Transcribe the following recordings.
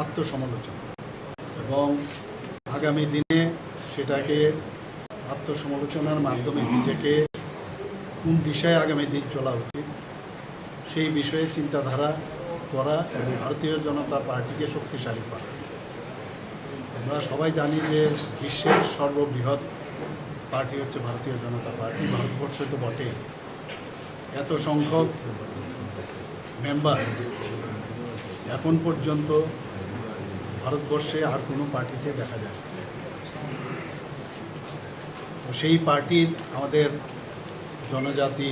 আত্মসমালোচনা এবং আগামী দিনে সেটাকে আত্মসমালোচনার মাধ্যমে নিজেকে কোন দিশায় আগামী দিন চলা উচিত সেই বিষয়ে চিন্তাধারা করা এবং ভারতীয় জনতা পার্টিকে শক্তিশালী করা। আমরা সবাই জানি যে বিশ্বের সর্ববৃহৎ পার্টি হচ্ছে ভারতীয় জনতা পার্টি। ভারতবর্ষে তো বটে, এত সংখ্যক মেম্বার এখন পর্যন্ত ভারতবর্ষে আর কোনো পার্টিতে দেখা যায়। তো সেই পার্টির আমাদের জনজাতি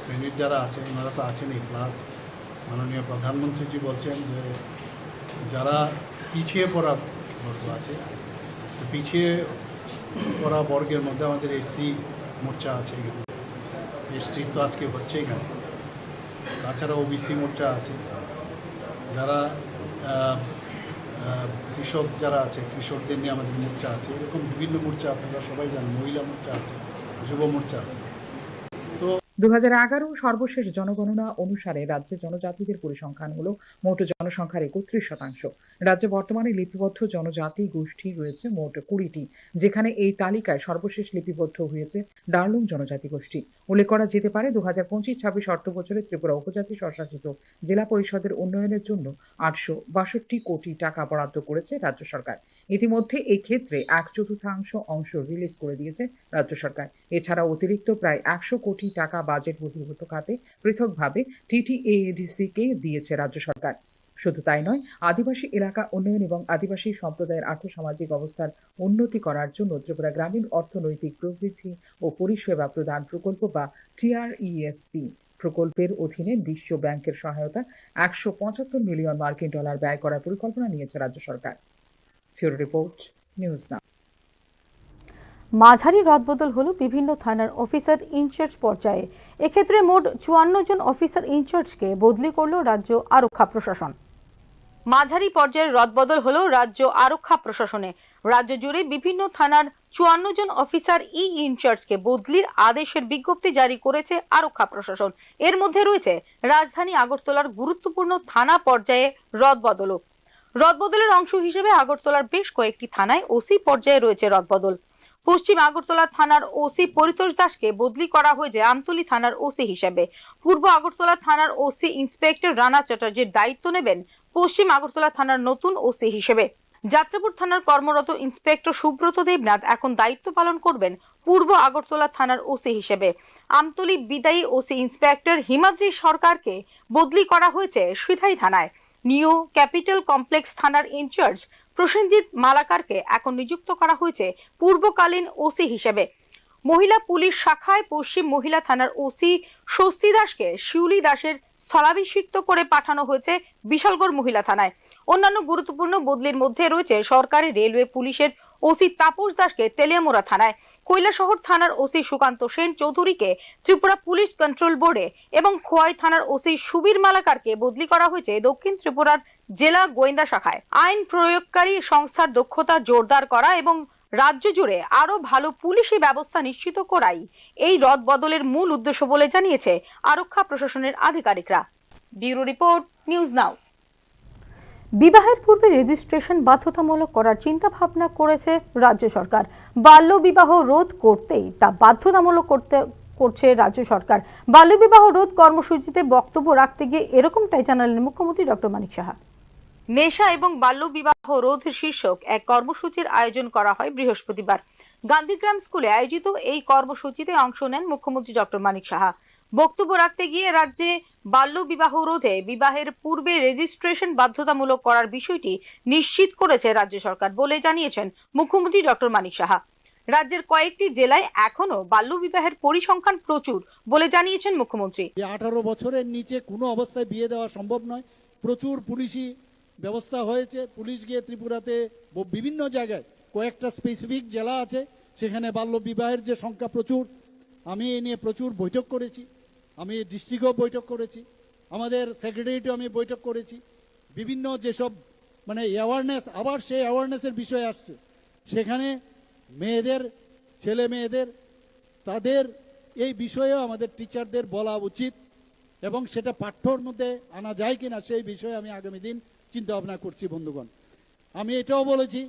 শ্রেণীর যারা আছেন ওনারা তো আছেনই, প্লাস মাননীয় প্রধানমন্ত্রীজি বলছেন যে যারা পিছিয়ে পড়া বর্গ আছে, তো পিছিয়ে পড়া বর্গের মধ্যে আমাদের এসসি মোর্চা আছে, এসটি তো আজকে হচ্ছেই কেন, তাছাড়া ওবিসি মোর্চা আছে, যারা কৃষক যারা আছে কৃষকদের নিয়ে আমাদের মোর্চা আছে, এরকম বিভিন্ন মোর্চা আপনারা সবাই জানেন, মহিলা মোর্চা আছে, যুব মোর্চা আছে। তো 2011 সর্বশেষ জনগণনা অনুসারে রাজ্যে জনজাতিদের পরিসংখ্যান হল মোট জনসংখ্যার 31%। রাজ্যে বর্তমানে লিপিবদ্ধ জনজাতি গোষ্ঠী রয়েছে মোট 20টি, যেখানে এই তালিকায় সর্বশেষ লিপিবদ্ধ হয়েছে ডার্লুং জনজাতি গোষ্ঠী। উল্লেখ করা যেতে পারে 2025-26 অর্থ বছরে ত্রিপুরা উপজাতি স্বশাসিত জেলা পরিষদের উন্নয়নের জন্য 862 কোটি টাকা বরাদ্দ করেছে রাজ্য সরকার। ইতিমধ্যে এই ক্ষেত্রে 1/4 অংশ রিলিজ করে দিয়েছে রাজ্য সরকার। এছাড়া অতিরিক্ত প্রায় 100 কোটি টাকা বাজেট বহির্ভূত খাতে পৃথকভাবে TTADC-কে দিয়েছে রাজ্য সরকার। শুধু তাই নয়, আদিবাসী এলাকা উন্নয়ন এবং আদিবাসী সম্প্রদায়ের আর্থসামাজিক অবস্থার উন্নতি করার জন্য ত্রিপুরা গ্রামীণ অর্থনৈতিক প্রবৃদ্ধি ও পরিষেবা প্রদান প্রকল্প বা TRESP প্রকল্পের অধীনে বিশ্ব ব্যাংকের সহায়তা 175 মিলিয়ন মার্কিন ডলার ব্যয় করার পরিকল্পনা নিয়েছে রাজ্য সরকার। ফিউরো রিপোর্ট, নিউজ নাও। মাঝারি রদবদল হলো বিভিন্ন থানার অফিসার ইনচার্জ পর্যায়ে। এক্ষেত্রে মোট 54 জন অফিসার ইনচার্জকে বদলি করল রাজ্য আরক্ষা প্রশাসন। মাঝারি পর্যায়ের রদবদল হলো রাজ্য আরক্ষা প্রশাসনে। রাজ্য জুড়ে বিভিন্ন থানার 54 জন অফিসার ইনচার্জকে বদলির আদেশের বিজ্ঞপ্তি জারি করেছে আরক্ষা প্রশাসন। এর মধ্যে রয়েছে রাজধানী আগরতলার গুরুত্বপূর্ণ থানা পর্যায়ে রদবদলও। রদবদলের অংশ হিসেবে আগরতলার বেশ কয়েকটি থানায় ওসি পর্যায়ে রয়েছে রদবদল। পশ্চিম আগরতলা থানার ওসি পরিতোষ দাসকে বদলি করা হয়েছে আমতলী থানার ওসি হিসেবে। পূর্ব আগরতলা থানার ওসি ইন্সপেক্টর রানা চ্যাটার্জির দায়িত্ব নেবেন পশ্চিম আগরতলা থানার নতুন ওসি হিসেবে। যাত্রাপুর থানার কর্মরত ইন্সপেক্টর সুব্রত দেবনাথ এখন দায়িত্ব পালন করবেন পূর্ব আগরতলা থানার ওসি হিসেবে। আমতলী বিদায়ী ওসি ইন্সপেক্টর হিমাদ্রি সরকারকে বদলি করা হয়েছে সিধাই থানায়। নিউ ক্যাপিটাল কমপ্লেক্স থানার ইনচার্জ প্রসেনজিৎ মালাকারকে এখন নিযুক্ত করা হয়েছে পূর্বকালীন ওসি হিসেবে। মহিলা পুলিশ শাখায় পশ্চিম মহিলা থানার ওসি স্বস্তি দাসকে শিউলি দাসের স্থলাভিষিক্ত করে পাঠানো হয়েছে বিশালগড় মহিলা থানায়। অন্যান্য গুরুত্বপূর্ণ বদলির মধ্যে রয়েছে সরকারি রেলওয়ে পুলিশের ওসি তাপস দাসকে তেলিয়ামোড়া থানায়, কৈলাসহর থানার ওসি সুকান্ত সেন চৌধুরীকে ত্রিপুরা পুলিশ কন্ট্রোল বোর্ডে এবং খোয়াই থানার ওসি সুবীর মালাকারকে বদলি করা হয়েছে দক্ষিণ ত্রিপুরার জেলা গোয়েন্দা শাখায়। আইন প্রয়োগকারী সংস্থার দক্ষতা জোরদার করা এবং রাজ্য জুড়ে আরো ভালো পুলিশি ব্যবস্থা নিশ্চিত করাই এই রদবদলের মূল উদ্দেশ্য বলে জানিয়েছে আরক্ষা প্রশাসনের আধিকারিকরা। ব্যুরো রিপোর্ট, নিউজ নাও। বিবাহের পূর্বে রেজিস্ট্রেশন বাধ্যতামূলক করার চিন্তা ভাবনা করেছে রাজ্য সরকার। বাল্য বিবাহ রোধ করতেই তা বাধ্যতামূলক করছে রাজ্য সরকার। বাল্যবিবাহ রোধ কর্মসূচিতে বক্তব্য রাখতে গিয়ে এরকমটাই জানালেন মুখ্যমন্ত্রী ডক্টর মানিক সাহা। নেশা এবং বাল্য বিবাহ রোধ শীর্ষক এক কর্মসূচির আয়োজন করা হয় বৃহস্পতিবার। গান্ধীগ্রাম স্কুলে আয়োজিত এই কর্মসূচিতে অংশ নেন মুখ্যমন্ত্রী ডক্টর মানিক সাহা। বক্তব্য রাখতে গিয়ে রাজ্যে বাল্য বিবাহ রোধে বিবাহের পূর্বে রেজিস্ট্রেশন বাধ্যতামূলক করার বিষয়টি নিশ্চিত করেছে রাজ্য সরকার বলে জানিয়েছেন মুখ্যমন্ত্রী ডক্টর মানিক সাহা। রাজ্যের কয়েকটি জেলায় এখনো বাল্য বিবাহের পরিসংখ্যান প্রচুর বলে জানিয়েছেন মুখ্যমন্ত্রী। 18 বছরের নিচে কোনো অবস্থায় বিয়ে দেওয়া সম্ভব নয়। প্রচুর পুলিশি ব্যবস্থা হয়েছে। পুলিশ গিয়ে ত্রিপুরাতে বিভিন্ন জায়গায় কয়েকটা স্পেসিফিক জেলা আছে, সেখানে বাল্য বিবাহের যে সংখ্যা প্রচুর। আমি এ নিয়ে প্রচুর বৈঠক করেছি, আমি ডিস্ট্রিক্টেও বৈঠক করেছি, আমাদের সেক্রেটারিয়েটেও আমি বৈঠক করেছি। বিভিন্ন যেসব অ্যাওয়ারনেস, আবার সেই অ্যাওয়ারনেসের বিষয় আসছে, সেখানে মেয়েদের, ছেলে মেয়েদের, তাদের এই বিষয়েও আমাদের টিচারদের বলা উচিত এবং সেটা পাঠ্যর মধ্যে আনা যায় কিনা সেই বিষয়ে আমি আগামী দিন চিন্তা ভাবনা করছি বন্ধুগণ। আমি এটাও বলেছি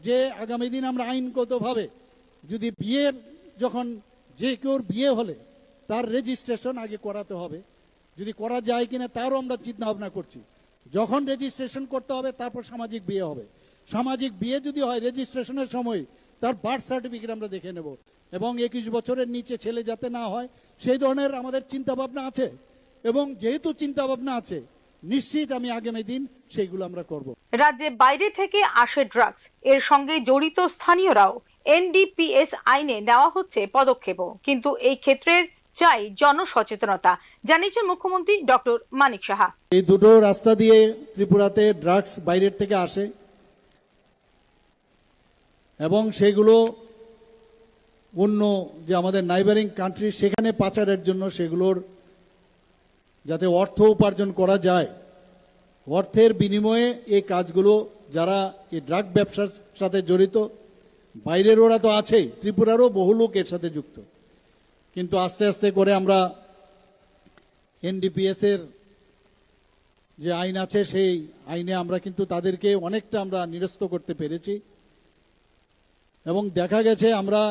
যে আগামী দিন আমরা আইনগতভাবে যদি বিয়ের যখন যে কেউর বিয়ে হলে তার রেজিস্ট্রেশন আগে করাতে হবে, যদি করা যায় কিনা তারও আমরা চিন্তা ভাবনা করছি। যখন রেজিস্ট্রেশন করতে হবে তারপর সামাজিক বিয়ে হবে। সামাজিক বিয়ে যদি হয় রেজিস্ট্রেশনের সময় তার বার্থ সার্টিফিকেট আমরা দেখে নেব, এবং 21 বছরের নিচে ছেলে যাতে না হয় সেই ধরনের আমাদের চিন্তা ভাবনা আছে। এবং যেহেতু চিন্তা ভাবনা আছে, নিশ্চিত আমি আগামী দিন সেইগুলো আমরা করব। রাজ্যে বাইরে থেকে আসে ড্রাগস, এর সঙ্গে জড়িত স্থানীয়রাও এনডিপিএস আইনে নেওয়া হচ্ছে পদক্ষেপও, কিন্তু এই ক্ষেত্রে চাই জনসচেতনতা, জানিয়েছেন মুখ্যমন্ত্রী ডক্টর মানিক সাহা। এই দুটো রাস্তা দিয়ে ত্রিপুরাতে ড্রাগস বাইরের থেকে আসে এবং সেগুলো অন্য যে আমাদের নাইবারিং কান্ট্রি সেখানে পাচারের জন্য সেগুলোর যাতে অর্থ উপার্জন করা যায়, অর্থের বিনিময়ে এই কাজগুলো যারা এই ড্রাগ ব্যবসার সাথে জড়িত, বাইরের ওরা তো আছেই, ত্রিপুরারও বহু লোক এর সাথে যুক্ত। কিন্তু আস্তে আস্তে করে আমরা এনডিপিএস এর যে আইন আছে সেই আইনে আমরা কিন্তু তাদেরকে অনেকটা আমরা নিরস্ত করতে পেরেছি, এবং দেখা গেছে আমরা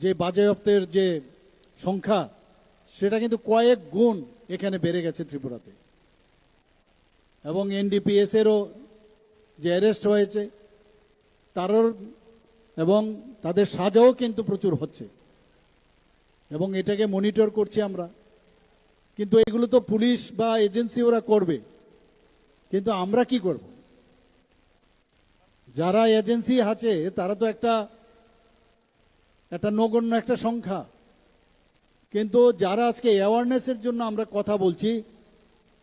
যে বাজেয়াপ্তের যে সংখ্যা সেটা কিন্তু কয়েক গুণ এখানে বেড়ে গেছে ত্রিপুরাতে। এবং এনডিপিএস এরও যে অ্যারেস্ট হয়েছে তারও এবং তাদের সাজাও কিন্তু প্রচুর হচ্ছে, এবং এটাকে মনিটর করছি আমরা। কিন্তু এগুলো তো পুলিশ বা এজেন্সি ওরা করবে, কিন্তু আমরা কি করব? যারা এজেন্সি আছে তারা তো একটা নগণ্য একটা সংখ্যা, কিন্তু যারা আজকে অ্যাওয়ারনেসের জন্য আমরা কথা বলছি,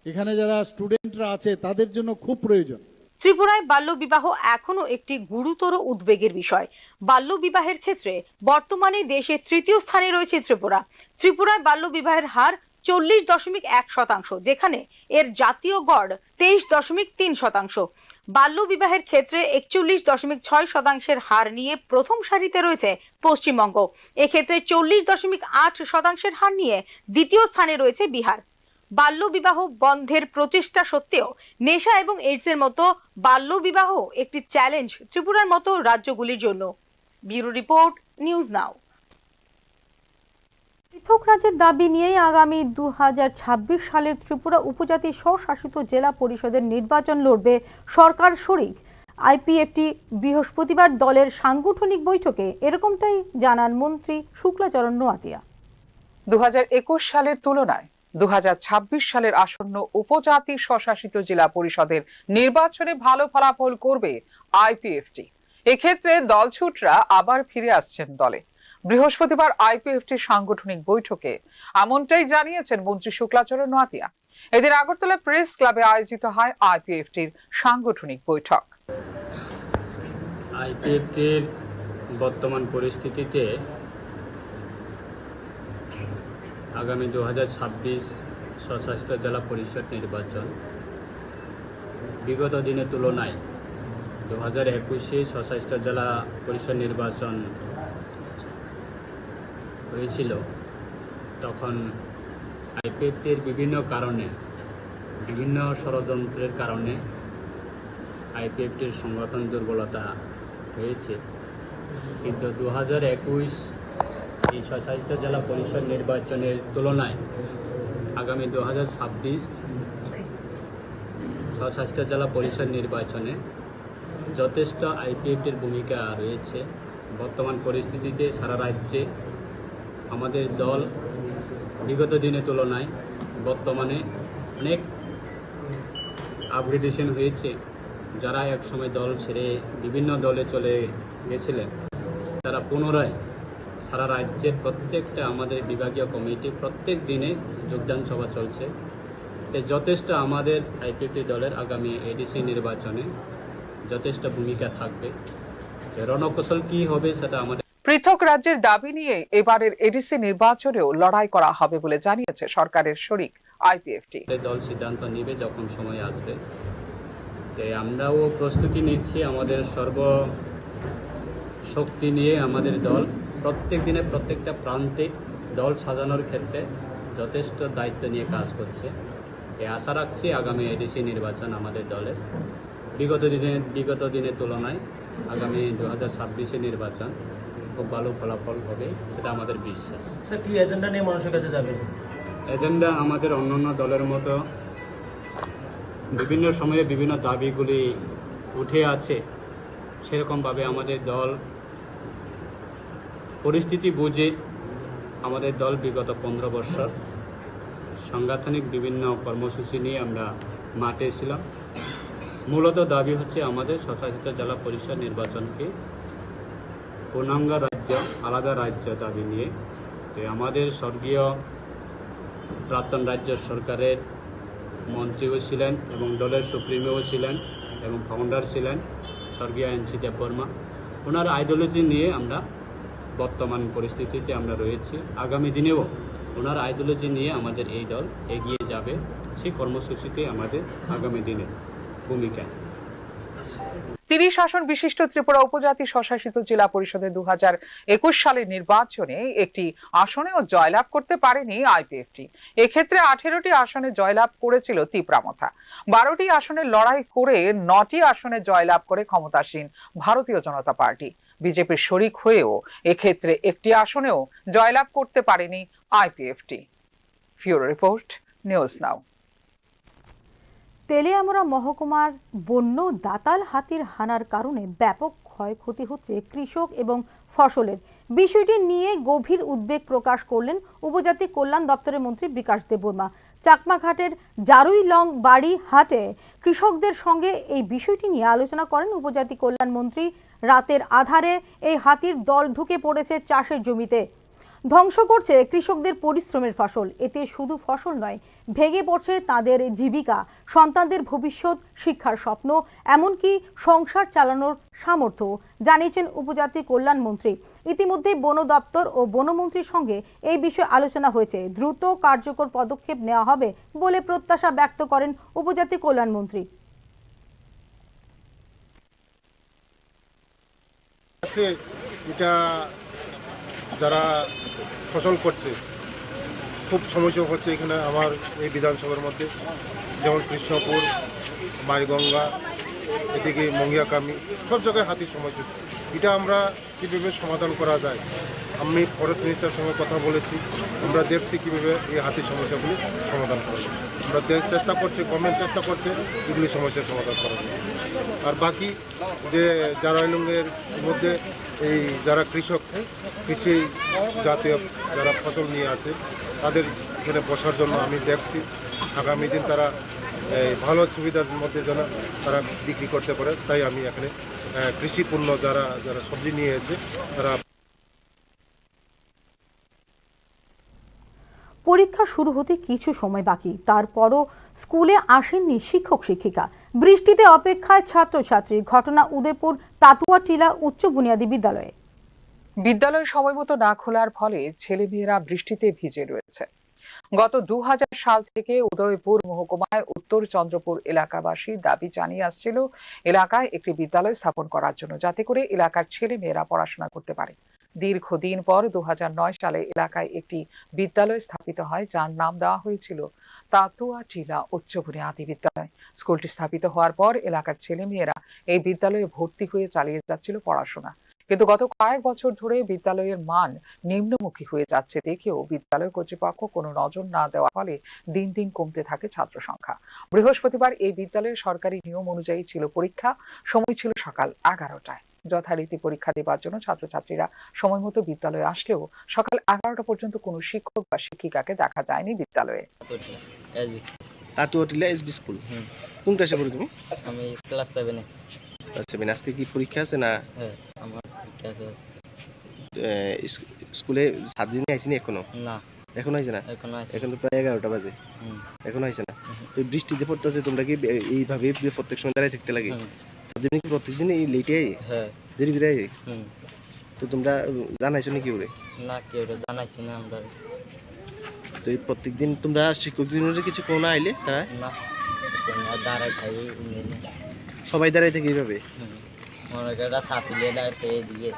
এখানে যারা স্টুডেন্টরা আছে তাদের জন্য খুব প্রয়োজন। ত্রিপুরায় বাল্যবিবাহ এখনো একটি গুরুতর উদ্বেগের বিষয়। বাল্যবিবাহের ক্ষেত্রে বর্তমানে দেশে তৃতীয় স্থানে রয়েছে ত্রিপুরা। ত্রিপুরায় বাল্যবিবাহের হার 40.1%, যেখানে এর জাতীয় গড় 23.3%। বাল্যবিবাহের ক্ষেত্রে 41.6% হার নিয়ে প্রথম সারিতে রয়েছে পশ্চিমবঙ্গ। এক্ষেত্রে 40.8% হার নিয়ে দ্বিতীয় স্থানে রয়েছে বিহার। বাল্যবিবাহ বন্ধের প্রচেষ্টা সত্ত্বেও নেশা এবং এইডসের মতো বাল্যবিবাহ একটি চ্যালেঞ্জ ত্রিপুরার মতো রাজ্যগুলির জন্য। ব্যুরো রিপোর্ট, নিউজ নাও। পৃথক রাজ্যের দাবি নিয়েই আগামী 2026 সালের ত্রিপুরা উপজাতি স্বশাসিত জেলা পরিষদের নির্বাচন লড়বে সরকার শরিক আইপিএফটি। বৃহস্পতিবার দলের সাংগঠনিক বৈঠকে এরকমটাই জানান মন্ত্রী শুক্লাচরণ নোয়াতিয়া। 2021 সালের তুলনায় 2026 সালের আসন্ন উপজাতি স্বশাসিত জেলা পরিষদের নির্বাচনে ভালো ফলাফল করবে আইপিএফটি। এক্ষেত্রে দলছুটরা আবার ফিরে আসছেন দলে। বৃহস্পতিবার আইপিএফটির সাংগঠনিক বৈঠকে এমনটাই জানিয়েছেন মন্ত্রী শুক্লাচরণ নোয়াতিয়া। এদিন আগরতলা প্রেস ক্লাবে আয়োজিত হয় আইপিএফটির সাংগঠনিক বৈঠক। আইপিএফটির বর্তমান পরিস্থিতিতে আগামী 2026 স্বশাসিত জেলা পরিষদ নির্বাচন বিগত দিনের তুলনায় 2021-এ স্বশাসিত জেলা পরিষদ নির্বাচন হয়েছিল, তখন আইপিএফটির বিভিন্ন কারণে, বিভিন্ন ষড়যন্ত্রের কারণে আইপিএফটির সংগঠন দুর্বলতা হয়েছে। কিন্তু 2021 এই স্বশাসিত জেলা পরিষদ নির্বাচনের তুলনায় আগামী 2026 স্বশাসিত জেলা পরিষদ নির্বাচনে যথেষ্ট আইপিএফটির ভূমিকা রয়েছে। বর্তমান পরিস্থিতিতে সারা রাজ্যে আমাদের দল বিগত দিনের তুলনায় বর্তমানে অনেক আপগ্রেডেশন হয়েছে। যারা একসময় দল ছেড়ে বিভিন্ন দলে চলে গেছিলেন, তারা পুনরায় সারা রাজ্যের প্রত্যেকটা আমাদের বিভাগীয় কমিটি প্রত্যেক দিনে যোগদান সভা চলছে। যথেষ্ট আমাদের আইপিএফটি দলের আগামী এডিসি নির্বাচনে যথেষ্ট ভূমিকা থাকবে। রণকৌশল কি হবে সেটা আমাদের। পৃথক রাজ্যের দাবি নিয়ে এবারের এডিসি নির্বাচনেও লড়াই করা হবে বলে জানিয়েছে সরকারের শরিক আইপিএফটি। দল সিদ্ধান্ত নেবে যখন সময় আসবে। আমরাও প্রস্তুতি নিচ্ছি, আমাদের সর্বশক্তি নিয়ে আমাদের দল প্রত্যেক দিনে প্রত্যেকটা প্রান্তে দল সাজানোর ক্ষেত্রে যথেষ্ট দায়িত্ব নিয়ে কাজ করছে। এই আশা রাখছি আগামী এডিসি নির্বাচন আমাদের দলের বিগত দিনের তুলনায় আগামী 2026 নির্বাচন খুব ভালো ফলাফল হবে, সেটা আমাদের বিশ্বাস। স্যার কি এজেন্ডা নিয়ে মানুষের কাছে যাবে? এজেন্ডা আমাদের অন্যান্য দলের মতো বিভিন্ন সময়ে বিভিন্ন দাবিগুলি উঠে আছে, সেরকমভাবে আমাদের দল পরিস্থিতি বুঝে আমাদের দল বিগত 15 বছর সাংগঠনিক বিভিন্ন কর্মসূচি নিয়ে আমরা মাঠে ছিলাম। মূলত দাবি হচ্ছে আমাদের স্বশাসিত জেলা পরিষদ নির্বাচনকে পূর্ণাঙ্গ রাজ্য, আলাদা রাজ্য দাবি নিয়ে। তো আমাদের স্বর্গীয় প্রাক্তন রাজ্য সরকারের মন্ত্রীও ছিলেন এবং দলের সুপ্রিমোও ছিলেন এবং ফাউন্ডার ছিলেন স্বর্গীয় এনসি দেববর্মা। ওনার আইডিওলজি নিয়ে আমরা বর্তমান পরিস্থিতিতে আমরা রয়েছি। আগামী দিনেও ওনার আইডিওলজি নিয়ে আমাদের এই দল এগিয়ে যাবে, সেই কর্মসূচিতে আমাদের আগামী দিনের ভূমিকা। 30 আসন বিশিষ্ট ত্রিপুরা উপজাতি স্বশাসিত জেলা পরিষদের 2021 সালের নির্বাচনে একটি আসনেও জয়লাভ করতে পারেনি আইপিএফটি। এক্ষেত্রে 18টি আসনে জয়লাভ করেছিল তিপ্রামথা। 12টি আসনে লড়াই করে 9টি আসনে জয়লাভ করে ক্ষমতাসীন ভারতীয় জনতা পার্টি। বিজেপির শরিক হয়েও এক্ষেত্রে একটি আসনেও জয়লাভ করতে পারেনি IPFT. Bureau report, news now. Teliamura মহকুমার বন্য দাতাল হাতির হানার কারণে ব্যাপক ক্ষয়ক্ষতি হচ্ছে কৃষক এবং ফসলের। বিষয়টি নিয়ে গভীর উদ্বেগ প্রকাশ করলেন উপজাতি কল্যাণ দপ্তরের মন্ত্রী বিকাশ দেববর্মা। চাকমাঘাটের জারুইলং বাড়ি হাটে কৃষকদের সঙ্গে এই বিষয়টি নিয়ে আলোচনা করেন উপজাতি কল্যাণ মন্ত্রী। রাতের আধারে এই হাতির দল ঢুকে পড়েছে চাষের জমিতে, ধ্বংস করছে কৃষকদের পরিশ্রমের ফসল। এতে শুধু ফসল নয়, ভেঙে পড়ছে তাদের জীবিকা, সন্তানদের ভবিষ্যৎ, শিক্ষার স্বপ্ন, এমনকি সংসার চালানোর সামর্থ্য, জানিয়েছেন উপজাতি কল্যাণ মন্ত্রী। ইতিমধ্যে বন দপ্তর ও বনমন্ত্রীর সঙ্গে এই বিষয়ে আলোচনা হয়েছে। দ্রুত কার্যকর পদক্ষেপ নেওয়া হবে বলে প্রত্যাশা ব্যক্ত করেন উপজাতি কল্যাণ মন্ত্রী। এটা যারা ফসল করছে খুব সমস্যা হচ্ছে এখানে আমার এই বিধানসভার মধ্যে, যেমন কৃষ্ণপুর, মাইগঙ্গা, এদিকে মঙ্গিয়াকামি, সব জায়গায় হাতির সমস্যা। এটা আমরা কীভাবে সমাধান করা যায়, আমি ফরেস্ট মিনিস্টারের সঙ্গে কথা বলেছি। আমরা দেখছি কীভাবে এই হাতির সমস্যাগুলি সমাধান করা যায়। আমরা দেশ চেষ্টা করছি, গভর্নমেন্ট চেষ্টা করছে এগুলি সমস্যার সমাধান করা যায়। আর বাকি যে জারুইলংয়ের মধ্যে এই যারা কৃষক, কৃষি জাতীয় যারা ফসল নিয়ে আসে, তাদের এখানে বসার জন্য আমি দেখছি আগামী দিন তারা ভালো সুবিধার মধ্যে যেন তারা বিক্রি করতে পারে। তাই আমি এখানে কৃষি পণ্য যারা সবজি নিয়ে এসে তারা। পরীক্ষা শুরু হতে কিছু সময় বাকি, তারপরও স্কুলে আসেননি শিক্ষক শিক্ষিকা। বৃষ্টিতে অপেক্ষায় ছাত্রছাত্রী। ঘটনা উদয়পুর তাতুয়াটিলা উচ্চ বুনিয়াদী বিদ্যালয়ে। বিদ্যালয় সময় মতো না খোলার ফলে ছেলেমেয়েরা বৃষ্টিতে ভিজে রয়েছে। গত 2000 সাল থেকে উদয়পুর মহকুমায় উত্তর চন্দ্রপুর এলাকাবাসী দাবি জানিয়ে আসছিল এলাকায় একটি বিদ্যালয় স্থাপন করার জন্য, যাতে করে এলাকার ছেলেমেয়েরা পড়াশোনা করতে পারে। দীর্ঘদিন পর 2009 সালে এলাকায় একটি বিদ্যালয় স্থাপিত হয়, যার নাম দেওয়া হয়েছিল তাতুয়াটিলা উচ্চ বুনিয়াদী বিদ্যালয়। স্কুলটি স্থাপিত হওয়ার পর এলাকার ছেলেমেয়েরা এই বিদ্যালয়ে ভর্তি হয়ে চালিয়ে যাচ্ছিল পড়াশোনা। কিন্তু গত কয়েক বছর ধরে বিদ্যালয়ের মান নিম্নমুখী হয়ে যাচ্ছে দেখেও বিদ্যালয় কর্তৃপক্ষ কোনো নজর না দেওয়ার ফলে দিন দিন কমতে থাকে ছাত্র সংখ্যা। বৃহস্পতিবার এই বিদ্যালয়ের সরকারি নিয়ম অনুযায়ী ছিল পরীক্ষা, সময় ছিল সকাল 11টায়। যথারীতি পরীক্ষা দেওয়ার জন্য ছাত্রছাত্রীরা সময় মতো বিদ্যালয়ে আসলেও সকাল 11টা পর্যন্ত কোনো শিক্ষক বা শিক্ষিকাকে দেখা যায়নি বিদ্যালয়ে। তাতুয়াটিলা এসবি স্কুল। কোন ক্লাসে পড়ো তুমি? আমি ক্লাস 7-এ। ক্লাস 7। আজকে কি পরীক্ষা আছে না? হ্যাঁ, আমার পরীক্ষা আছে। স্কুলে 7 দিন আইসিনি এখনো? না, এখনো আইছে না? এখন তো প্রায় 11টা বাজে, এখনো আইছে না। তো বৃষ্টি যে পড়তেছে, তোমরা কি এইভাবে প্রত্যেক সময় দাঁড়ায় থাকতে লাগে? 7 দিন কি প্রত্যেকদিন এই লেটে আই? হ্যাঁ, দেরি করে আই? তো তোমরা জানাইছো নাকি ওরে? না, কেউ জানাইছি না আমরা। তো এই প্রত্যেকদিন তোমরা শিক্ষকদের কিছু কোনো আইলে তারা না, দাঁড়ায় খাই সবাই দাঁড়াই থাকে এইভাবে? মনে করে সাথে দাঁড়ায় পেয়ে দিয়ে।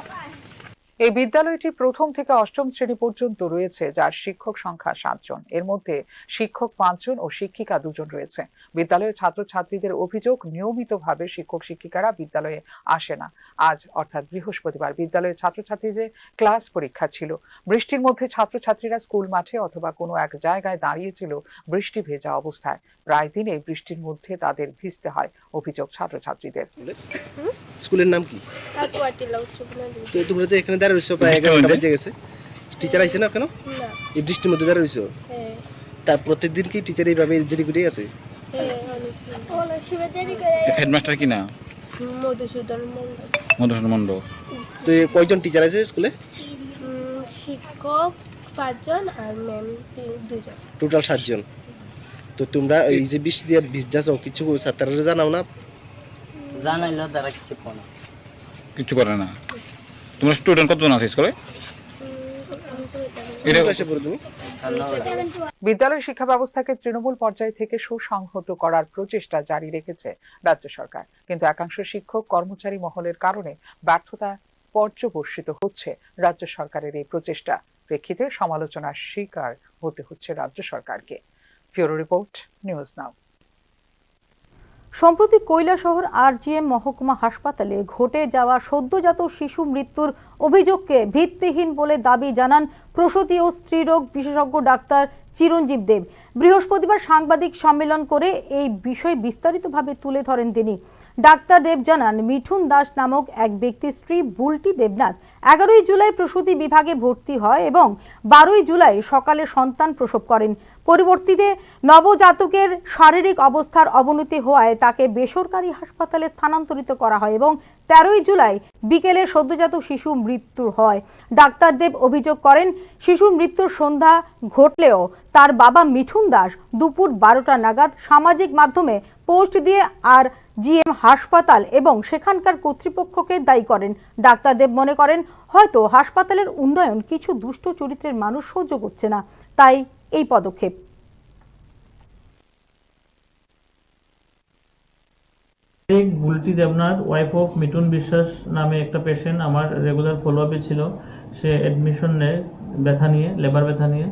এই বিদ্যালয়টি প্রথম থেকে অষ্টম শ্রেণী পর্যন্ত রয়েছে, যার শিক্ষক সংখ্যা 7 জন। এর মধ্যে শিক্ষক 5 জন ও শিক্ষিকা 2 জন রয়েছে। বিদ্যালয়ের ছাত্রছাত্রীদের অভিযোগ, নিয়মিতভাবে শিক্ষক শিক্ষিকারা বিদ্যালয়ে আসে না। আজ অর্থাৎ বৃহস্পতিবার বিদ্যালয়ের ছাত্রছাত্রীদের ক্লাস পরীক্ষা ছিল। বৃষ্টির মধ্যে ছাত্রছাত্রীরা স্কুল মাঠে অথবা কোনো এক জায়গায় দাঁড়িয়েছিল বৃষ্টি ভেজা অবস্থায়। প্রায় দিন এই বৃষ্টির মধ্যে তাদের ভিজতে হয়, অভিযোগ ছাত্রছাত্রীদের। স্কুলের নাম কি? কাকুয়াটিলা উচ্চ বিদ্যালয়। তো তোমরা তো এখানে দাঁড়িয়ে রয়েছো, প্রায় 11টা বেজে গেছে। টিচার আইছে না কেন? না। এই বৃষ্টির মধ্যে দাঁড়িয়ে রয়েছো? হ্যাঁ। তার প্রত্যেকদিন কি টিচার এইভাবে দেরি করে আছে? হ্যাঁ, অনেক সময় দেরি করে। হেডমাস্টার কি না? মধুসূদন মণ্ডল। মধুসূদন মণ্ডল। তো কয়জন টিচার আছে স্কুলে? শিক্ষক 5 জন আর ম্যাম 2 জন। টোটাল 7 জন। তো তোমরা এই যে বৃষ্টি দিয়ে ভিজতেছো, কিছু ছাত্ররা জানাও না? জানাইলো তারা কিছু করে না। কিছু করে না। তোমার স্টুডেন্ট কতজন আছে স্কুলে? এটা কাছে পড়ো তুমি? বিদ্যালয় শিক্ষা ব্যবস্থাকে তৃণমূল পর্যায় থেকে সুসংহত করার প্রচেষ্টা জারি রেখেছে রাজ্য সরকার, কিন্তু একাংশ শিক্ষক কর্মচারী মহলের কারণে ব্যর্থতা পর্যবসিত হচ্ছে রাজ্য সরকারের এই প্রচেষ্টা। প্রেক্ষিতে সমালোচনার শিকার হতে হচ্ছে রাজ্য সরকারকে। ফিউরো রিপোর্ট, নিউজ নাও। সম্প্রতি কৈলাসহর RGM মহকুমা হাসপাতালে ঘটে যাওয়া সদ্যজাত শিশু মৃত্যুর অভিযোগকে ভিত্তিহীন বলে দাবি জানান প্রসূতি ও স্ত্রীরোগ বিশেষজ্ঞ ডাক্তার চিরঞ্জীব দেব। বৃহস্পতিবার সাংবাদিক সম্মেলন করে এই বিষয় বিস্তারিতভাবে তুলে ধরেন তিনি। ডাক্তার দেব জানান, মিঠুন দাস নামক এক ব্যক্তির স্ত্রী বুলটি দেবনাথ 11ই জুলাই প্রসূতি বিভাগে ভর্তি হয় এবং 12ই জুলাই সকালে সন্তান প্রসব করেন। পরবর্তীতে নবজাতকের শারীরিক অবস্থার অবনতি হওয়ায় তাকে বেসরকারি হাসপাতালে স্থানান্তরিত করা হয় এবং 13ই জুলাই বিকেলে সদ্যজাত শিশু মৃত্যু হয়। ডাক্তার দেব অভিযোগ করেন, শিশুর মৃত্যুর সন্ধ্যা ঘটলেও তার বাবা মিঠুন দাস দুপুর 12টা নাগাদ সামাজিক মাধ্যমে পোস্ট দিয়ে RGM হাসপাতাল এবং সেখানকার কর্তৃপক্ষকে দায়ী করেন। ডাক্তার দেব মনে করেন, হয়তো হাসপাতালের উন্নয়ন কিছু দুষ্ট চরিত্রের মানুষ সহ্য করছে না, তাই এই পদক্ষেপ। বুলটি দেবনাথ, ওয়াইফ অফ মিঠুন বিশ্বাস নামে একটা পেশেন্ট আমার রেগুলার ফলো আপে ছিল। সে অ্যাডমিশন নেয় ব্যথা নিয়ে, লেবার ব্যথা নিয়ে।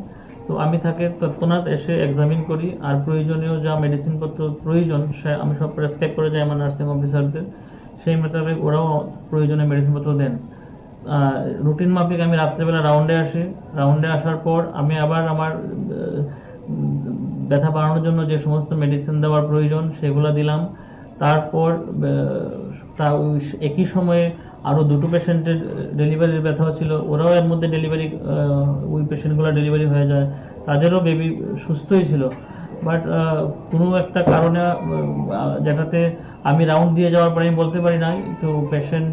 তো আমি তাকে তৎক্ষণাৎ এসে এক্সামিন করি, আর প্রয়োজনীয় যা মেডিসিনপত্র প্রয়োজন সে আমি সব প্রেসক্রাইব করে যাই আমার নার্সিং অফিসারদের। সেই মোতাবেক ওরাও প্রয়োজনীয় মেডিসিনপত্র দেন। রুটিন মাফিক আমি রাত্রেবেলা রাউন্ডে আসি। রাউন্ডে আসার পর আমি আবার আমার ব্যথা বাড়ানোর জন্য যে সমস্ত মেডিসিন দেওয়ার প্রয়োজন সেগুলো দিলাম। তারপর একই সময়ে আরও 2টো পেশেন্টের ডেলিভারির ব্যথাও ছিল, ওরাও এর মধ্যে ডেলিভারি, ওই পেশেন্টগুলো ডেলিভারি হয়ে যায়, তাদেরও বেবি সুস্থই ছিল। বাট কোনো একটা কারণে যেটাতে আমি রাউন্ড দিয়ে যাওয়ার পরে আমি বলতে পারি না, তো পেশেন্ট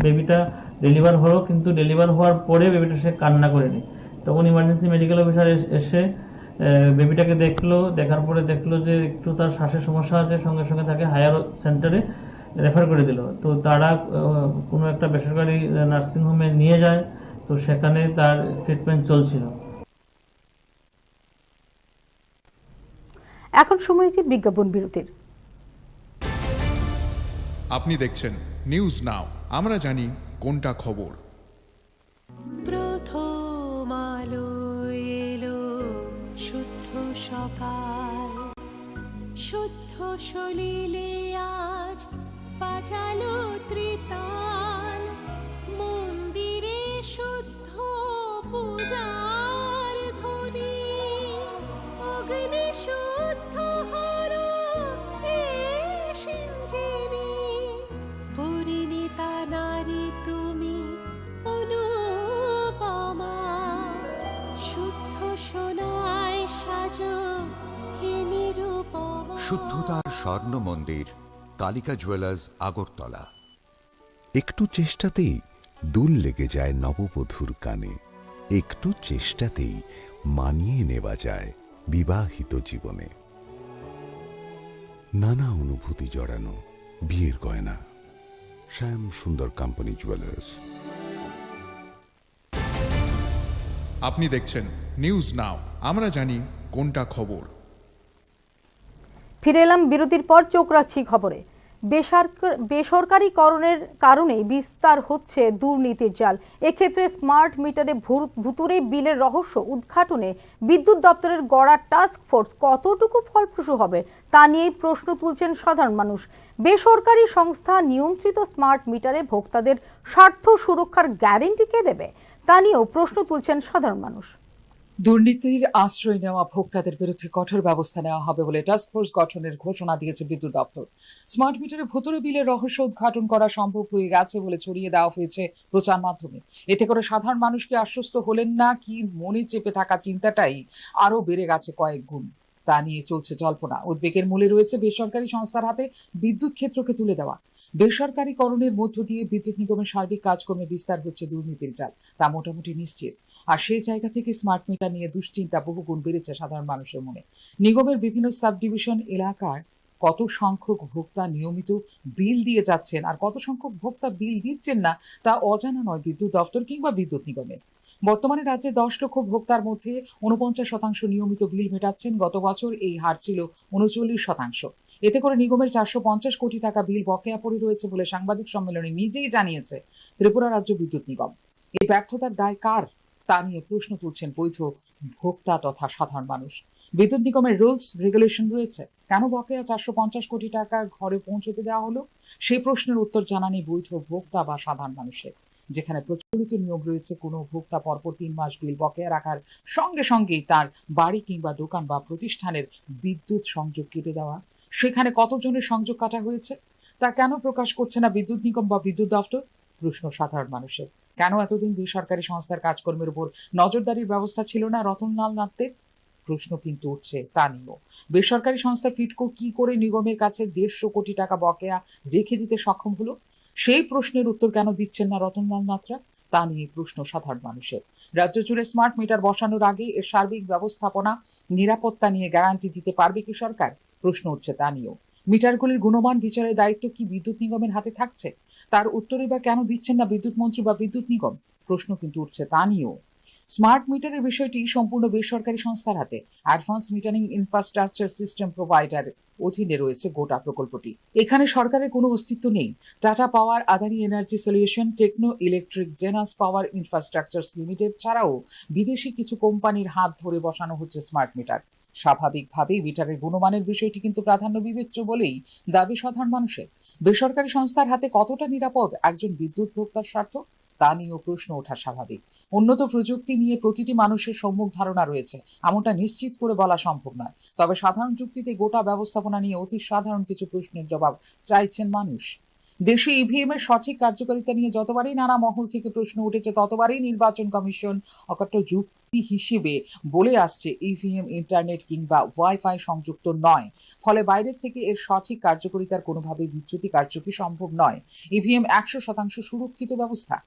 বেবিটা ডেলিভার হলো, কিন্তু ডেলিভার হওয়ার পরে বেবিটা সে কান্না করেনি। তখন ইমার্জেন্সি মেডিকেল অফিসার এসে বেবিটাকে দেখলো, দেখার পরে দেখলো যে একটু তার শ্বাসের সমস্যা আছে, সঙ্গে সঙ্গে তাকে হায়ার সেন্টারে রেফার করে দিল। তো তারা কোনো একটা বেসরকারি নার্সিংহোমে নিয়ে যায়, তো সেখানে তার ট্রিটমেন্ট চলছিল। এখন সময় কি বিজ্ঞাপন বিরতির। আপনি দেখছেন নিউজ নাও, আমরা জানি কোনটা খবর। প্রথম আলো এলো শুদ্ধ সকাল, শুদ্ধ সলিলে আজ বাজালো ত্রিতাল, মন্দিরে শুদ্ধ পূজার ধ্বনি, অগ্নি শুদ্ধ হর সিঞ্জিনি, পরিণীতা নারী তুমি অনুপমা, শুদ্ধ সোনায় সাজো হে নিরুপমা। শুদ্ধতার স্বর্ণ মন্দির, কালিকা জুয়েলার্স, আগরতলা। একটু চেষ্টাতেই দুল লেগে যায় নববধূর কানে, একটু চেষ্টাতেই মানিয়ে নেওয়া যায় বিবাহিত জীবনে। নানা অনুভূতি জড়ানো বিয়ের গয়না, শ্যাম সুন্দর কোম্পানি জুয়েলার্স। আপনি দেখছেন নিউজ নাও, আমরা জানি কোনটা খবর। ফিরে এলাম বিরতির পর, চোখ রাখছি খবরে। বেসরকারীকরণের কারণে বিস্তার হচ্ছে দুর্নীতির জাল। এক্ষেত্রে স্মার্ট মিটারে ভুতুরে বিলের রহস্য উদ্ঘাটনে বিদ্যুৎ দপ্তরের গড়া টাস্ক ফোর্স কতটুকু ফলপ্রসূ হবে তা নিয়েই প্রশ্ন তুলছেন সাধারণ মানুষ। বেসরকারি সংস্থা নিয়ন্ত্রিত স্মার্ট মিটারে ভোক্তাদের স্বার্থ সুরক্ষার গ্যারান্টি কে দেবে তা নিয়েও প্রশ্ন তুলছেন সাধারণ মানুষ। দুর্নীতির আশ্রয় নেওয়া ভোক্তাদের বিরুদ্ধে কঠোর ব্যবস্থা নেওয়া হবে বলে টাস্কফোর্স গঠনের ঘোষণা দিয়েছে বিদ্যুৎ দপ্তর। স্মার্ট মিটারে ভুতুরে বিলের রহস্য উদ্ঘাটন করা সম্ভব হয়ে গেছে বলে ছড়িয়ে দেওয়া হয়েছে প্রচার মাধ্যমে। এতে করে সাধারণ মানুষকে আশ্বস্ত হলেন না, কি মনে চেপে থাকা চিন্তাটাই আরো বেড়ে গেছে কয়েক গুণ। তা নিয়ে চলছে জল্পনা। উদ্বেগের মূলে রয়েছে বেসরকারি সংস্থার হাতে বিদ্যুৎ ক্ষেত্রকে তুলে দেওয়া। বেসরকারীকরণের মধ্য দিয়ে বিদ্যুৎ নিগমের সার্বিক কাজকর্মে বিস্তার হচ্ছে দুর্নীতির জাল, তা মোটামুটি নিশ্চিত। আর সেই জায়গা থেকে স্মার্ট মিটার নিয়ে দুশ্চিন্তা বহুগুণ বেড়েছে সাধারণ মানুষের মনে। নিগমের বিভিন্ন সাব ডিভিশন এলাকার কত সংখ্যক ভোক্তা নিয়মিত বিল দিয়ে যাচ্ছেন আর কত সংখ্যক ভোক্তা বিল দিচ্ছেন না তা অজানা নয় বিদ্যুৎ দপ্তর কিংবা বিদ্যুৎ নিগমের। বর্তমানে রাজ্যে 10 লক্ষ ভোক্তার মধ্যে 49% নিয়মিত বিল মেটাচ্ছেন। গত বছর এই হার ছিল 39%। এতে করে নিগমের 450 কোটি টাকা বিল বকেয়া পড়ে রয়েছে বলে সাংবাদিক সম্মেলনে নিজেই জানিয়েছে ত্রিপুরা রাজ্য বিদ্যুৎ নিগম। এই ব্যর্থতার দায় কার তা নিয়ে প্রশ্ন তুলছেন বৈধ ভোক্তা তথা সাধারণ মানুষ। বিদ্যুৎ নিগমের রুলস রেগুলেশন রয়েছে, কেন বকেয়া 450 কোটি টাকা ঘরে পৌঁছতে দেওয়া হলো সেই প্রশ্নের উত্তর জানা নেই বৈধ ভোক্তা বা সাধারণ মানুষের। যেখানে প্রচলিত নিয়ম রয়েছে, কোনো ভোক্তা পরপর 3 মাস বিল বকেয়া রাখার সঙ্গে সঙ্গেই তার বাড়ি কিংবা দোকান বা প্রতিষ্ঠানের বিদ্যুৎ সংযোগ কেটে দেওয়া। সেখানে কতজনের সংযোগ কাটা হয়েছে তা কেন প্রকাশ করছে না বিদ্যুৎ নিগম বা বিদ্যুৎ দপ্তর? প্রশ্ন সাধারণ মানুষের। কেন এতদিন বেসরকারি সংস্থার কাজকর্মের উপর নজরদারির ব্যবস্থা ছিল না রতনলাল নাথের? প্রশ্ন কিন্তু উঠছে তা নিয়েও। বেসরকারি সংস্থা ফিডকো কি করে নিগমের কাছে 150 কোটি টাকা বকেয়া রেখে দিতে সক্ষম হলো? সেই প্রশ্নের উত্তর কেন দিচ্ছেন না রতনলাল নাথরা তা নিয়ে প্রশ্ন সাধারণ মানুষের। রাজ্য জুড়ে স্মার্ট মিটার বসানোর আগে এর সার্বিক ব্যবস্থাপনা নিরাপত্তা নিয়ে গ্যারান্টি দিতে পারবে কি সরকার? প্রশ্ন উঠছে তা নিয়েও। মিটারগুলির গুণমান বিচারের দায়িত্ব কি বিদ্যুৎ নিগমের হাতে থাকছে? তার উত্তরে বা কেন দিচ্ছেন না বিদ্যুৎ মন্ত্রী বা বিদ্যুৎ নিগম? প্রশ্ন কিন্তু উঠছে তা নিয়েও। স্মার্ট মিটারের বিষয়টি সম্পূর্ণ বেসরকারি সংস্থার হাতে। Advance metering infrastructure system provider অধীনে রয়েছে গোটা প্রকল্পটি। এখানে সরকারের কোনো অস্তিত্ব নেই। Tata power, Adani energy solution, techno electric, Genus power infrastructure limited ছাড়াও বিদেশি কিছু কোম্পানির হাত ধরে বসানো হচ্ছে স্মার্ট মিটার। স্বাভাবিকভাবেই মিটারের গুণমানের বিষয়টি কিন্তু প্রাধান্য বিবেচ্য বলেই দাবি সাধারণ মানুষের। বেসরকারি সংস্থার হাতে কতটা নিরাপদ একজন বিদ্যুৎ ভোক্তার স্বার্থ তা নিয়েও প্রশ্ন ওঠা স্বাভাবিক। উন্নত প্রযুক্তি নিয়ে প্রতিটি মানুষের সম্মুখ ধারণা রয়েছে, এমনটা নিশ্চিত করে বলা সম্ভব নয়। তবে সাধারণ যুক্তিতে গোটা ব্যবস্থাপনা নিয়ে অতি সাধারণ কিছু প্রশ্নের জবাব চাইছেন মানুষ। দেশে ইভিএম এর সঠিক কার্যকারিতা নিয়ে যতবারই নানা মহল থেকে প্রশ্ন উঠেছে ততবারই নির্বাচন কমিশন অকাট্য যুক্তি হিসেবে বলে আসছে ইভিএম ইন্টারনেট কিংবা ওয়াইফাই সংযুক্ত নয়, ফলে বাইরের থেকে এর সঠিক কার্যকারিতার কোনোভাবে বিচ্যুতি কার্যকরী সম্ভব নয়। ইভিএম 100% সুরক্ষিত ব্যবস্থা।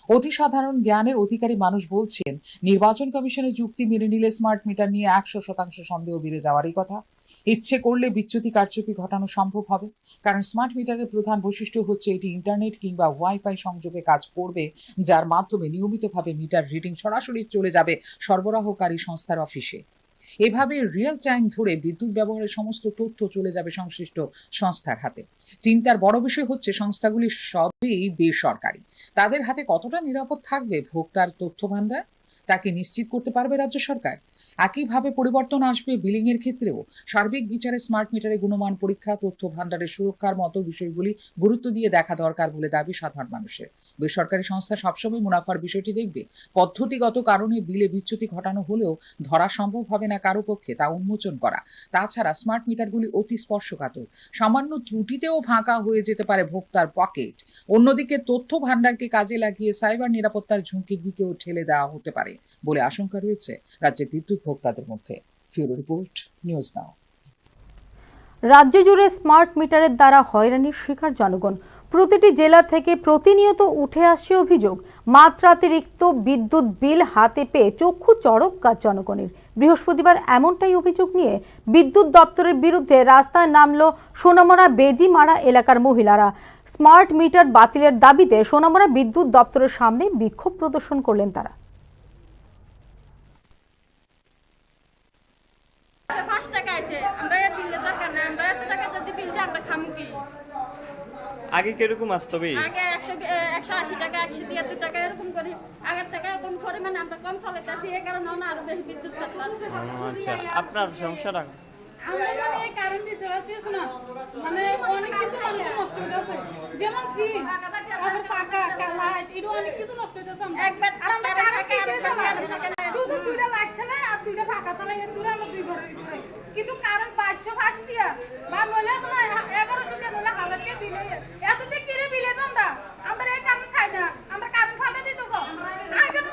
অতি সাধারণ জ্ঞানের অধিকারী মানুষ বলছেন নির্বাচন কমিশনের যুক্তি মেনে নিলে স্মার্ট মিটার নিয়ে 100% সন্দেহ বেড়ে যাওয়ারই কথা। ইচ্ছে করলে বিচ্যুতি কারচুপি ঘটানো সম্ভব হবে, কারণ স্মার্ট মিটারের প্রধান বৈশিষ্ট্য হচ্ছে এটি ইন্টারনেট কিংবা ওয়াইফাই সংযোগে কাজ করবে, যার মাধ্যমে নিয়মিতভাবে মিটার রিডিং সরাসরি চলে যাবে সরবরাহকারী সংস্থার অফিসে। এভাবে রিয়েল টাইম ধরে বিদ্যুৎ ব্যবহারের সমস্ত তথ্য চলে যাবে সংশ্লিষ্ট সংস্থার হাতে। চিন্তার বড় বিষয় হচ্ছে সংস্থাগুলি সবই বেসরকারি, তাদের হাতে কতটা নিরাপদ থাকবে ভোক্তার তথ্য ভান্ডার তাকে নিশ্চিত করতে পারবে রাজ্য সরকার। একইভাবে পরিবর্তন আসবে বিলিং এর ক্ষেত্রেও। সার্বিক বিচারে স্মার্ট মিটারে গুণমান পরীক্ষা, তথ্য ভান্ডারের সুরক্ষার মতো বিষয়গুলি গুরুত্ব দিয়ে দেখা দরকার বলে দাবি সাধারণ মানুষের। বেসরকারি সংস্থা সবসময় মুনাফার বিষয়টি দেখবে। পদ্ধতিগত কারণে বিলে বিচ্যুতি ঘটানো হলেও ধরা সম্ভব হবে না কারো পক্ষে তা উন্মোচন করা। তাছাড়া স্মার্ট মিটারগুলি অতি স্পর্শকাতর, সামান্য ত্রুটিতেও ফাঁকা হয়ে যেতে পারে ভোক্তার পকেট। অন্যদিকে তথ্য ভান্ডারকে কাজে লাগিয়ে সাইবার নিরাপত্তার ঝুঁকির দিকেও ঠেলে দেওয়া হতে পারে বলে আশঙ্কা রয়েছে রাজ্যের বিদ্যুৎ ভোক্তাদের মধ্যে। ফিউরো রিপোর্ট, নিউজ নাও। রাজ্য জুড়ে স্মার্ট মিটারের দ্বারা হয়রানির শিকার জনগণ। প্রতিটি জেলা থেকে প্রতিনিয়ত উঠে আসছে অভিযোগ, মাত্রাতিরিক্ত বিদ্যুৎ বিল হাতে পেয়ে চক্ষু চড়ক কাজ জনগণের। বৃহস্পতিবার এমনটাই অভিযোগ নিয়ে বিদ্যুৎ দপ্তরের বিরুদ্ধে রাস্তায় নামলো সোনামুড়া বেজিমারা এলাকার মহিলারা। স্মার্ট মিটার বাতিলের দাবিতে সোনামুড়া বিদ্যুৎ দপ্তরের সামনে বিক্ষোভ প্রদর্শন করলেন তারা। আগে কিরকম আসতো আগে 180 টাকা 173 টাকা এরকম করে আগের টাকা কম পরিমাণ আমরা কম চালাইতেছি এই কারণে আরো বেশি বিদ্যুৎ খরচ। আচ্ছা, আপনার সমস্যাটা আমরা মানে কারেন্ট দিছে না মানে অনেক কিছু মানুষ নষ্ট হয়ে যাচ্ছে, যেমন কি আবার পাকা লাইট এটা অনেক কিছু নষ্ট হয়ে যাচ্ছে। একবার আর আমরা শুধু দুইটা লাইট চালাই আর দুইটা পাকা চালাই, এর দূরে আমরা দুই ঘরে চালাই, কিন্তু কারেন্ট 505 টিয়া বা নইলে না 1100 টিয়া নইলে 1000 টিয়া বিল এতটা কিরে বিল আমরা আমরা এই কারণ চাই না, আমরা কারেন্ট ফাটা দিত গো আগে তো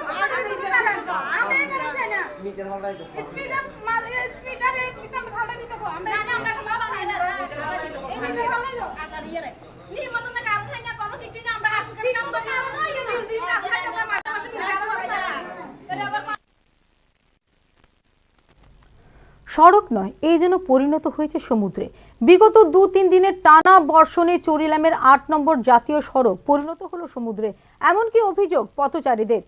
আমরা এই কারণ চাই না স্পিডার মালে স্পিডার এই পিছন ফাটা দিত গো আমরা বাবা নাই না এই মিটার ফাটা দাও আর ইয়ে নি মতন না কারেন্ট চাই না কোনো কিছু না আমরা হাত ঠিক মতো কারণ হয় এই বিল দিই কাজ হয় আমরা মাসে মাসে বিল দেওয়া হয় না তাহলে আবার সড়ক নয়, এই যেন পরিণত হয়েছে সমুদ্রে। বিগত 2-3 দিনের টানা বর্ষণে চরিলামের 8 নম্বর জাতীয় সড়ক পরিণত হলো সমুদ্রে, এমনকি অভিযোগ পথচারীদের।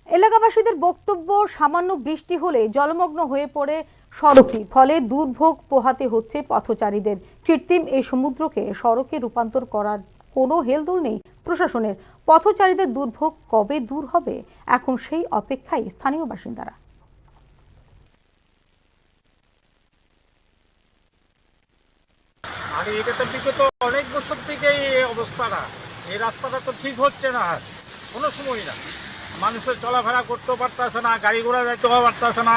এলাকাবাসীদের বক্তব্য, সামান্য বৃষ্টি হলে জলমগ্ন হয়ে পড়ে সড়কটি, ফলে দুর্ভোগ পোহাতে হচ্ছে পথচারীদের। কৃত্রিম এই সমুদ্রকে সড়কে রূপান্তর করার কোনো হেলদোল নেই প্রশাসনের। পথচারীদের দুর্ভোগ কবে দূর হবে, এখন সেই অপেক্ষায় স্থানীয় বাসিন্দারা। আরে এটা তো বিগত অনেক বছর থেকে এই অবস্থাটা, এই রাস্তাটা তো ঠিক হচ্ছে না, আর কোনো সময় না, মানুষের চলাফেরা করতেও পারতেছে না, গাড়ি ঘোড়া যাইতেও পারতেছে না,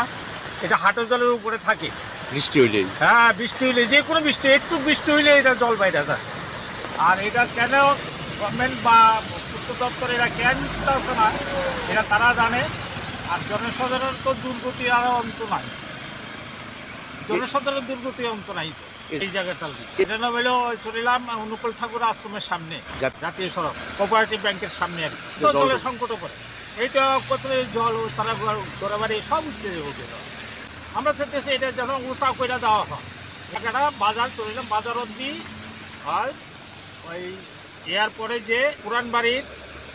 এটা হাঁটু জলের উপরে থাকে বৃষ্টি হইলে। হ্যাঁ, বৃষ্টি হইলে, যে কোনো বৃষ্টি, একটু বৃষ্টি হইলে এটা জল বাইরে যায়। আর এটা কেন গভর্নমেন্ট বা পূর্ত দপ্তর এরা কেন দিতেছে না, এটা তারা জানে। আর জনসাধারণ তো দুর্গতি আর অন্ত নাই, জনসাধারণ দুর্গতি অন্ত নাই এই জায়গাটা। এটা না হইলেও চলিলাম অনুকূল ঠাকুর আশ্রমের সামনে জাতীয় সড়ক কোঅপারেটিভ ব্যাংকের সামনে আর কি জলের সংকটও পড়ে। এইটা কত জল তারা ঘোরাবাড়ি সব উঠতে যাবে। আমরা চাইতেছি এটা যেন উঁচা করে দেওয়া হয়। জায়গাটা বাজার চলিলাম বাজার অব্দি, আর ওই এয়ারপরে যে পুরান বাড়ির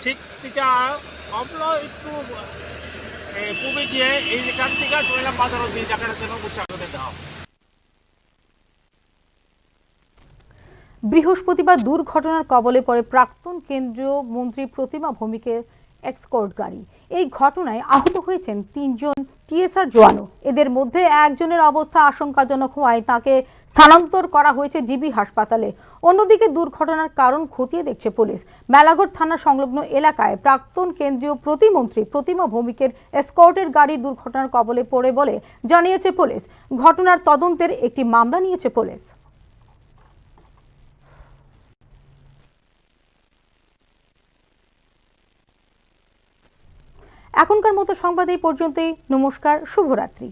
ঠিক থেকে একটু পূবে গিয়ে এইখান থেকে চলিলাম বাজার অব্দি জায়গাটা যেন উঁচা করে দেওয়া হয়। বৃহস্পতিবার দুর্ঘটনার কবলে পড়ে প্রাক্তন কেন্দ্রীয় মন্ত্রী প্রতিমা ভৌমিকের এক্সকোর্ট গাড়ি। এই ঘটনায় আহত হয়েছেন 3 জন টিএসআর জওয়ানও। এদের মধ্যে একজনের অবস্থা আশঙ্কাজনক হওয়ায় তাকে স্থানান্তর করা হয়েছে জিবি হাসপাতালে। অন্যদিকে দুর্ঘটনার কারণ খতিয়ে দেখছে পুলিশ। মেলাঘর থানা সংলগ্ন এলাকায় প্রাক্তন কেন্দ্রীয় প্রতিমন্ত্রী প্রতিমা ভৌমিকের এসকর্টের গাড়ি দুর্ঘটনার কবলে পড়ে বলে জানিয়েছে পুলিশ। ঘটনার তদন্তের একটি মামলা নিয়েছে পুলিশ। এখনকার মতো সংবাদ এই পর্যন্তই। নমস্কার, শুভরাত্রি।